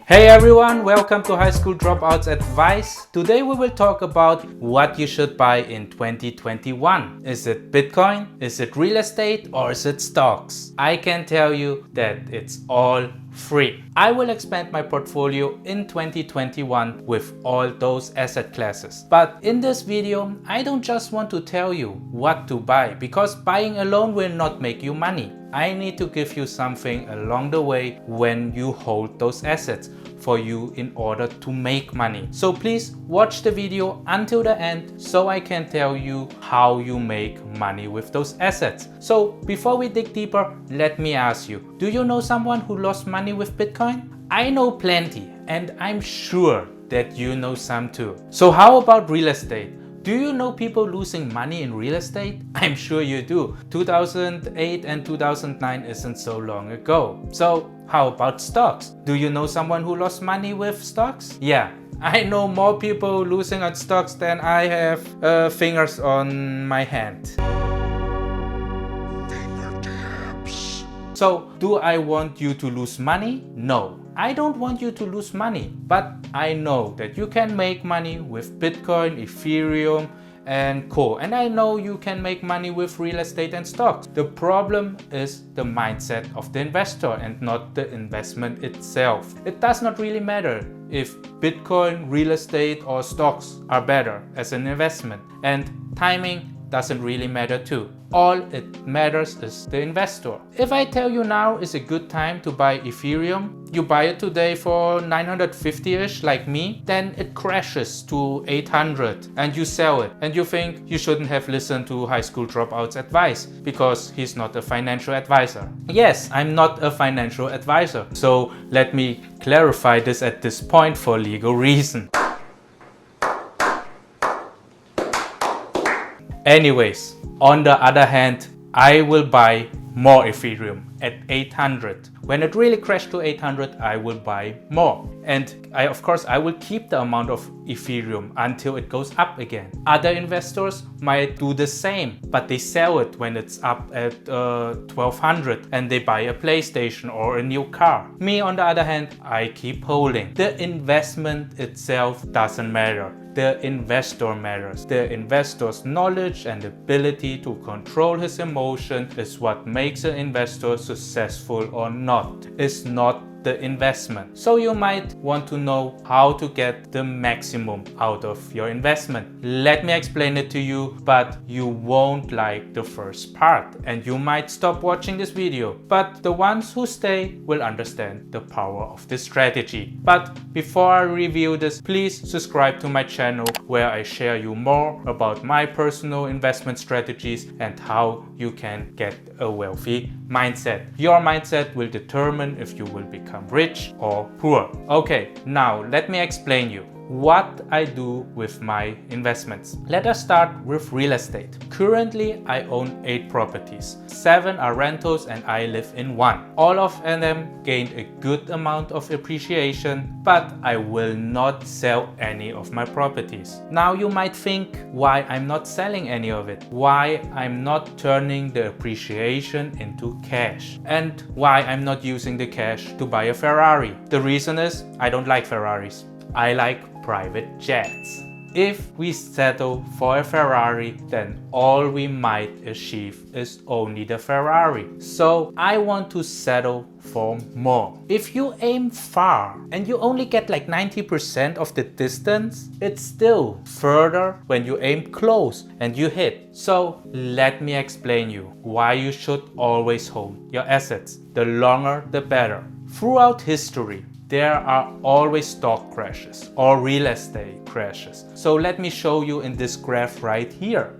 Hey everyone, welcome to High School Dropouts Advice. Today we will talk about what you should buy in 2021. Is it Bitcoin? Is it real estate? Or is it stocks? I can tell you that it's all free. I will expand my portfolio in 2021 with all those asset classes. But in this video, I don't just want to tell you what to buy, because buying alone will not make you money. I need to give you something along the way when you hold those assets for you in order to make money. So please watch the video until the end so I can tell you how you make money with those assets. So before we dig deeper, let me ask you, do you know someone who lost money with Bitcoin? I know plenty, and I'm sure that you know some too. So how about real estate? Do you know people losing money in real estate? I'm sure you do. 2008 and 2009 isn't so long ago. So how about stocks? Do you know someone who lost money with stocks? Yeah, I know more people losing on stocks than I have fingers on my hand. So, do I want you to lose money? No, I don't want you to lose money, but I know that you can make money with Bitcoin, Ethereum, and Co. And I know you can make money with real estate and stocks. The problem is the mindset of the investor and not the investment itself. It does not really matter if Bitcoin, real estate, or stocks are better as an investment. And timing doesn't really matter too. All it matters is the investor. If I tell you now is a good time to buy Ethereum, you buy it today for 950-ish like me, then it crashes to 800 and you sell it, and you think you shouldn't have listened to High School Dropouts advice because he's not a financial advisor. Yes, I'm not a financial advisor, so let me clarify this at this point for legal reason. Anyways, on the other hand, I will buy more Ethereum at 800. When it really crashed to 800, I will buy more. And of course, I will keep the amount of Ethereum until it goes up again. Other investors might do the same, but they sell it when it's up at 1200 and they buy a PlayStation or a new car. Me, on the other hand, I keep holding. The investment itself doesn't matter. The investor matters. The investor's knowledge and ability to control his emotion is what makes an investor successful or not. It's not the investment. So you might want to know how to get the maximum out of your investment. Let me explain it to you, but you won't like the first part and you might stop watching this video. But the ones who stay will understand the power of this strategy. But before I review this, please subscribe to my channel where I share you more about my personal investment strategies and how you can get a wealthy mindset. Your mindset will determine if you will become rich or poor. Okay, now let me explain you what I do with my investments. Let us start with real estate. Currently, I own 8 properties. 7 are rentals and I live in 1. All of them gained a good amount of appreciation, but I will not sell any of my properties. Now you might think why I'm not selling any of it, why I'm not turning the appreciation into cash, and why I'm not using the cash to buy a Ferrari. The reason is I don't like Ferraris. I like private jets. If we settle for a Ferrari, then all we might achieve is only the Ferrari. So I want to settle for more. If you aim far and you only get like 90% of the distance, it's still further when you aim close and you hit. So let me explain you why you should always hold your assets. The longer, the better. Throughout history, there are always stock crashes or real estate crashes. So let me show you in this graph right here.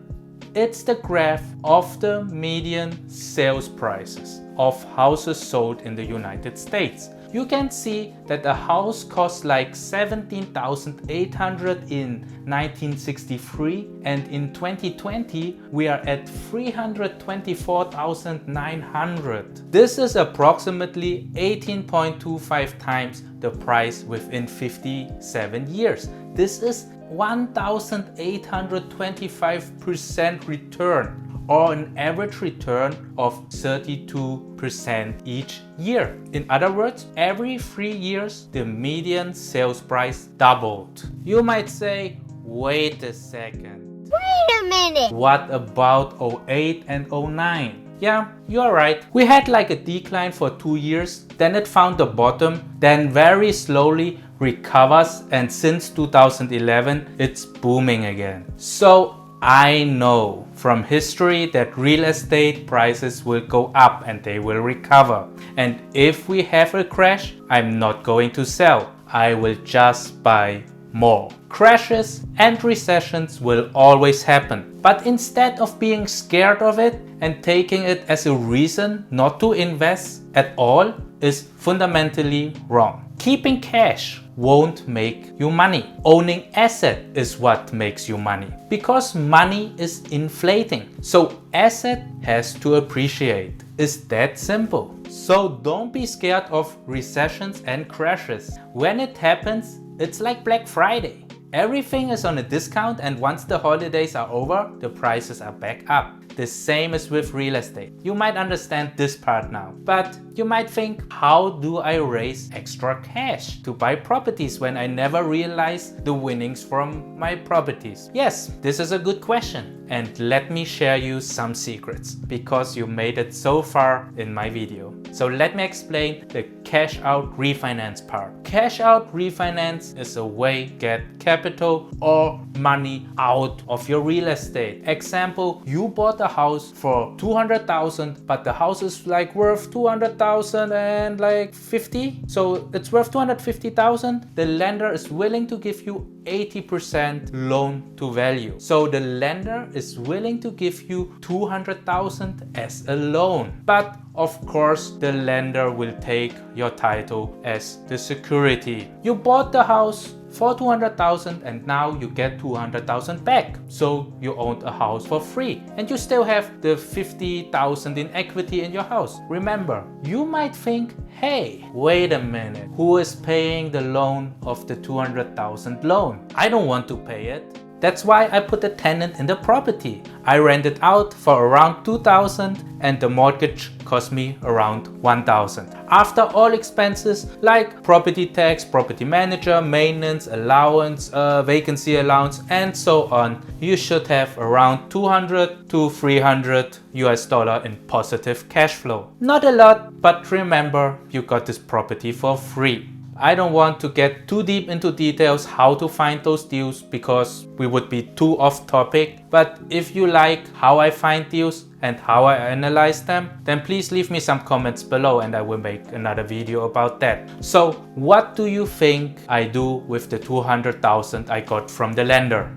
It's the graph of the median sales prices of houses sold in the United States. You can see that a house cost like 17,800 in 1963, and in 2020 we are at 324,900. This is approximately 18.25 times the price within 57 years. This is 1,825% return or an average return of 32% each year. In other words, every 3 years, the median sales price doubled. You might say, wait a second. Wait a minute. What about 08 and 09? Yeah, you are right. We had like a decline for 2 years, then it found the bottom, then very slowly recovers, and since 2011 it's booming again. So I know from history that real estate prices will go up and they will recover. And if we have a crash, I'm not going to sell. I will just buy more. Crashes and recessions will always happen. But instead of being scared of it and taking it as a reason not to invest at all is fundamentally wrong. Keeping cash won't make you money. Owning asset is what makes you money, because money is inflating. So asset has to appreciate. It's that simple. So don't be scared of recessions and crashes. When it happens, it's like Black Friday. Everything is on a discount, and once the holidays are over, the prices are back up. The same is with real estate. You might understand this part now, but you might think, how do I raise extra cash to buy properties when I never realize the winnings from my properties? Yes, this is a good question, and let me share you some secrets, because you made it so far in my video. So let me explain the cash out refinance part. Cash out refinance is a way to get capital or money out of your real estate. Example, you bought a house for 200,000, but the house is like worth 200,000 and like 50. So it's worth 250,000. The lender is willing to give you 80% loan to value. So the lender is willing to give you 200,000 as a loan. But of course, the lender will take your title as the security. You bought the house for 200,000 and now you get 200,000 back. So you owned a house for free and you still have the 50,000 in equity in your house. Remember, you might think, hey, wait a minute, who is paying the loan of the 200,000 loan? I don't want to pay it. That's why I put a tenant in the property. I rent it out for around 2,000 and the mortgage cost me around 1,000. After all expenses like property tax, property manager, maintenance, allowance, vacancy allowance, and so on, you should have around 200 to 300 US dollar in positive cash flow. Not a lot, but remember, you got this property for free. I don't want to get too deep into details how to find those deals because we would be too off topic. But if you like how I find deals and how I analyze them, then please leave me some comments below and I will make another video about that. So what do you think I do with the 200,000 I got from the lender?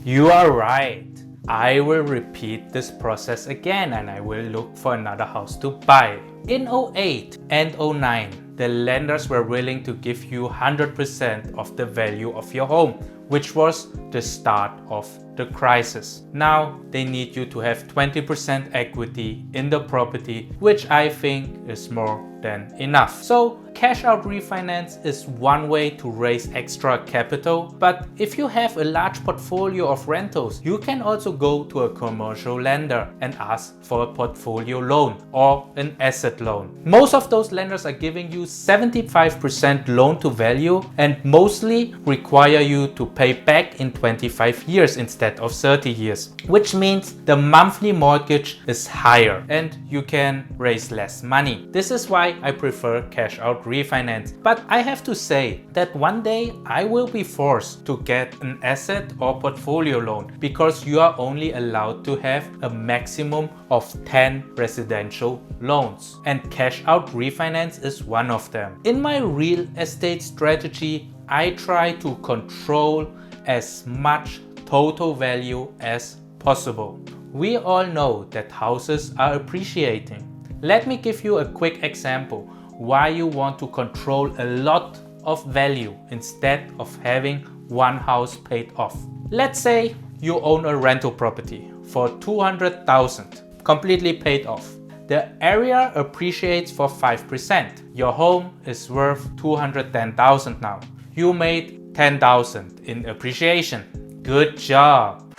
You are right. I will repeat this process again and I will look for another house to buy. In 08 and 09, the lenders were willing to give you 100% of the value of your home, which was the start of the crisis. Now they need you to have 20% equity in the property, which I think is more than enough. So cash out refinance is one way to raise extra capital, but if you have a large portfolio of rentals, you can also go to a commercial lender and ask for a portfolio loan or an asset loan. Most of those lenders are giving you 75% loan to value and mostly require you to pay back in 25 years instead of 30 years, which means the monthly mortgage is higher and you can raise less money. This is why I prefer cash out refinance. But I have to say that one day I will be forced to get an asset or portfolio loan because you are only allowed to have a maximum of 10 residential loans, and cash out refinance is one of them. In my real estate strategy, I try to control as much total value as possible. We all know that houses are appreciating. Let me give you a quick example why you want to control a lot of value instead of having one house paid off. Let's say you own a rental property for 200,000, completely paid off. The area appreciates for 5%. Your home is worth 210,000 now. You made 10,000 in appreciation. Good job.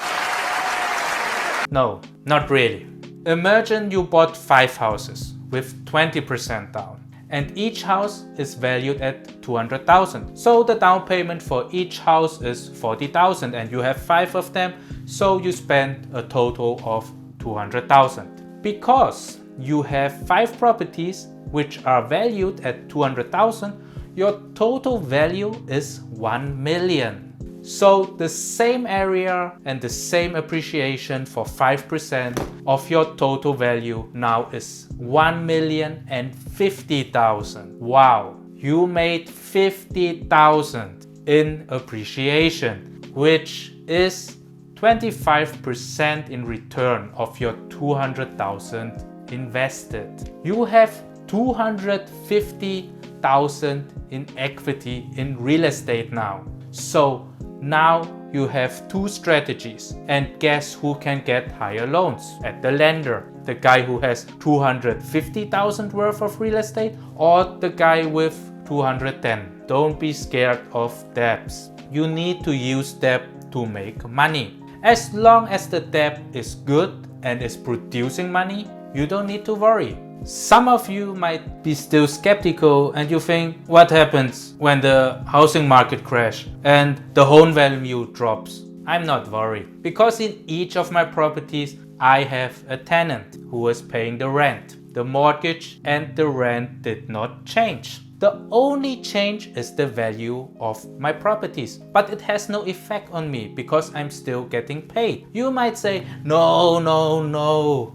No, not really. Imagine you bought 5 houses with 20% down, and each house is valued at 200,000. So the down payment for each house is 40,000, and you have 5 of them, so you spend a total of 200,000. Because you have 5 properties which are valued at 200,000, your total value is 1 million. So the same area and the same appreciation for 5% of your total value now is 1,050,000. Wow, you made 50,000 in appreciation, which is 25% in return of your 200,000 invested. You have 250,000 in equity in real estate now. So now you have 2 strategies, and guess who can get higher loans at the lender? The guy who has 250,000 worth of real estate, or the guy with 210? Don't be scared of debts. You need to use debt to make money. As long as the debt is good and is producing money, you don't need to worry. Some of you might be still skeptical and you think, what happens when the housing market crash and the home value drops? I'm not worried, because in each of my properties I have a tenant who is paying the rent. The mortgage and the rent did not change. The only change is the value of my properties, but it has no effect on me because I'm still getting paid. You might say, no. No,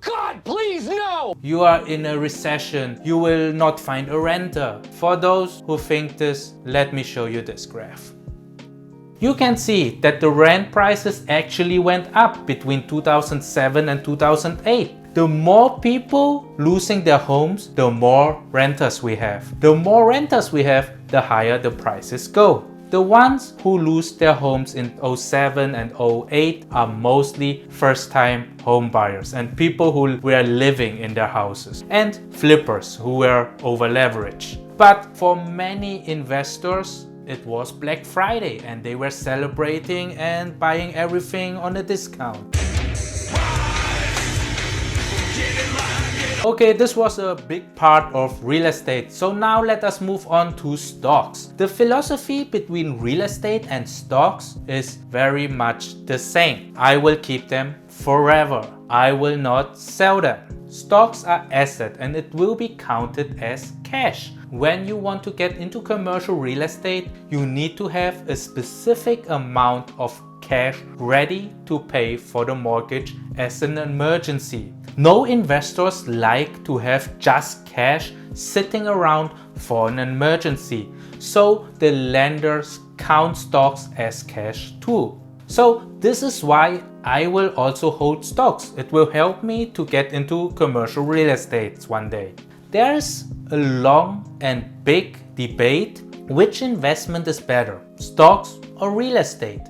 God, please, no! You are in a recession. You will not find a renter. For those who think this, let me show you this graph. You can see that the rent prices actually went up between 2007 and 2008. The more people losing their homes, the more renters we have. The more renters we have, the higher the prices go. The ones who lose their homes in 07 and 08 are mostly first-time home buyers and people who were living in their houses, and flippers who were over-leveraged. But for many investors, it was Black Friday and they were celebrating and buying everything on a discount. Okay, this was a big part of real estate. So now let us move on to stocks. The philosophy between real estate and stocks is very much the same. I will keep them forever. I will not sell them. Stocks are asset and it will be counted as cash. When you want to get into commercial real estate, you need to have a specific amount of cash ready to pay for the mortgage as an emergency. No investors like to have just cash sitting around for an emergency. So the lenders count stocks as cash too. So this is why I will also hold stocks. It will help me to get into commercial real estate one day. There's a long and big debate which investment is better, stocks or real estate.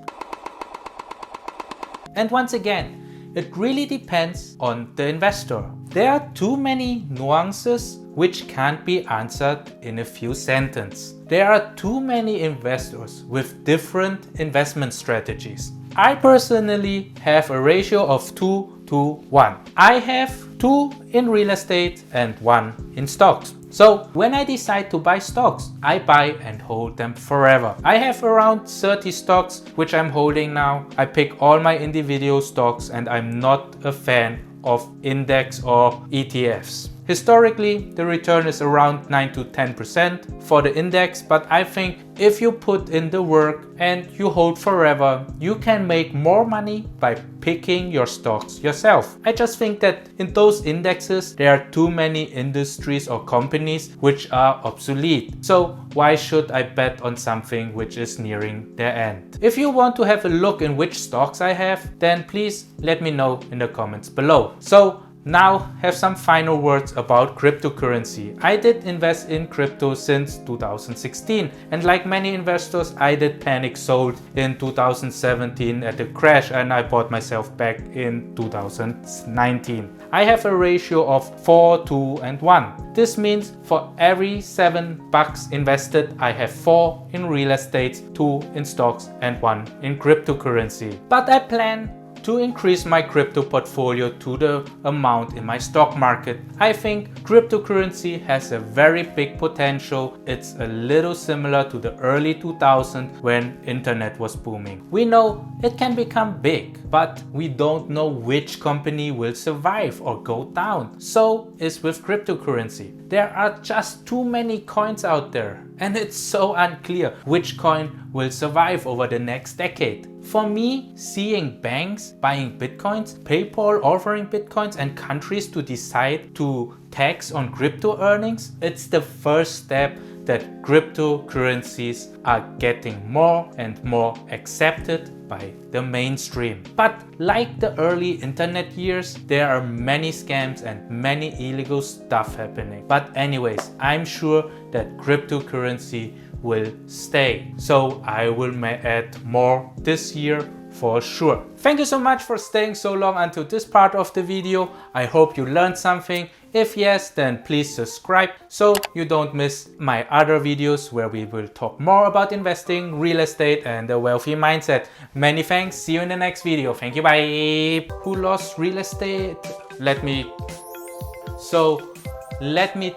And once again, it really depends on the investor. There are too many nuances which can't be answered in a few sentences. There are too many investors with different investment strategies. I personally have a ratio of 2 to 1. I have 2 in real estate and 1 in stocks. So when I decide to buy stocks, I buy and hold them forever. I have around 30 stocks which I'm holding now. I pick all my individual stocks and I'm not a fan of index or ETFs. Historically, the return is around 9 to 10% for the index, but I think if you put in the work and you hold forever, you can make more money by picking your stocks yourself. I just think that in those indexes, there are too many industries or companies which are obsolete. So why should I bet on something which is nearing their end? If you want to have a look in which stocks I have, then please let me know in the comments below. So now have some final words about cryptocurrency. I did invest in crypto since 2016, and like many investors, I did panic sold in 2017 at the crash and I bought myself back in 2019. I have a ratio of 4, 2 and 1. This means for every $7 invested, I have 4 in real estate, 2 in stocks and 1 in cryptocurrency. But I plan to increase my crypto portfolio to the amount in my stock market. I think cryptocurrency has a very big potential. It's a little similar to the early 2000s when internet was booming. We know it can become big, but we don't know which company will survive or go down. So is with cryptocurrency. There are just too many coins out there, and it's so unclear which coin will survive over the next decade. For me, seeing banks buying bitcoins, PayPal offering bitcoins, and countries to decide to tax on crypto earnings, it's the first step that cryptocurrencies are getting more and more accepted by the mainstream. But like the early internet years, there are many scams and many illegal stuff happening. But anyways, I'm sure that cryptocurrency will stay. So I will add more this year for sure. Thank you so much for staying so long until this part of the video. I hope you learned something. If yes, then please subscribe so you don't miss my other videos where we will talk more about investing, real estate, and the wealthy mindset. Many thanks. See you in the next video. Thank you. Bye. Who lost real estate? Let me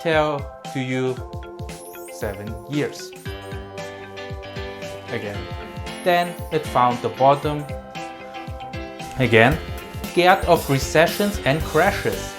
tell to you 7 years. Again. Then it found the bottom. Again. Scared of recessions and crashes.